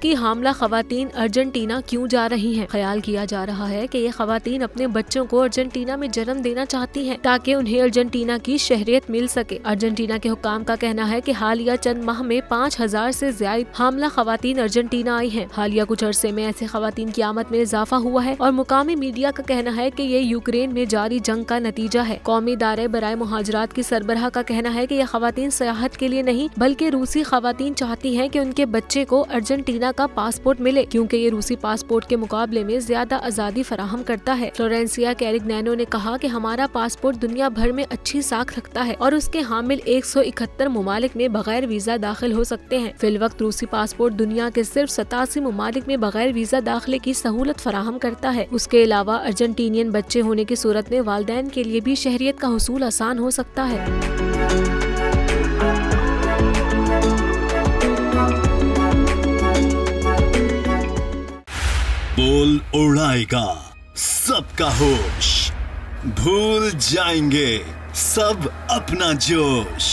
की हामला खवातीन अर्जेंटीना क्यों जा रही हैं? ख्याल किया जा रहा है कि ये खवातीन अपने बच्चों को अर्जेंटीना में जन्म देना चाहती हैं ताकि उन्हें अर्जेंटीना की शहरियत मिल सके। अर्जेंटीना के हुक्काम का कहना है कि हालिया चंद माह में 5000 से ज्यादा हामला खवातीन अर्जेंटीना आई हैं। हालिया कुछ अरसे में ऐसे खवातीन की आमद में इजाफा हुआ है और मुकामी मीडिया का कहना है कि ये यूक्रेन में जारी जंग का नतीजा है। कौमी दायरे बराए मुहाजरात की सरबराह का कहना है कि यह खवातीन सियाहत के लिए नहीं बल्कि रूसी खवातीन चाहती हैं कि उनके बच्चे को अर्जेंटीना का पासपोर्ट मिले, क्योंकि ये रूसी पासपोर्ट के मुकाबले में ज्यादा आजादी फराहम करता है। फ्लोरेंसिया कैरिग्नैनो ने कहा कि हमारा पासपोर्ट दुनिया भर में अच्छी साख रखता है और उसके हामिल 171 ममालिक में बगैर वीजा दाखिल हो सकते हैं। फिलवक्त रूसी पासपोर्ट दुनिया के सिर्फ 87 ममालिक में बगैर वीजा दाखिले की सहूलत फराहम करता है। उसके अलावा अर्जेंटीनियन बच्चे होने की सूरत में वालिदैन के लिए भी शहरियत का हुसूल आसान हो सकता है। बोल उड़ाएगा सबका होश, भूल जाएंगे सब अपना जोश।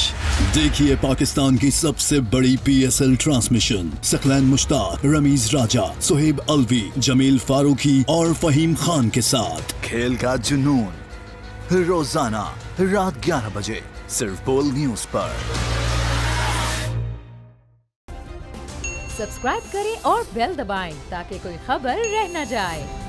देखिए पाकिस्तान की सबसे बड़ी PSL ट्रांसमिशन सकलैन मुश्ताक, रमीज राजा, सुहेब अलवी, जमील फारूकी और फहीम खान के साथ खेल का जुनून रोजाना रात 11 बजे सिर्फ बोल न्यूज पर। सब्सक्राइब करें और बेल दबाएं ताकि कोई खबर रह न जाए।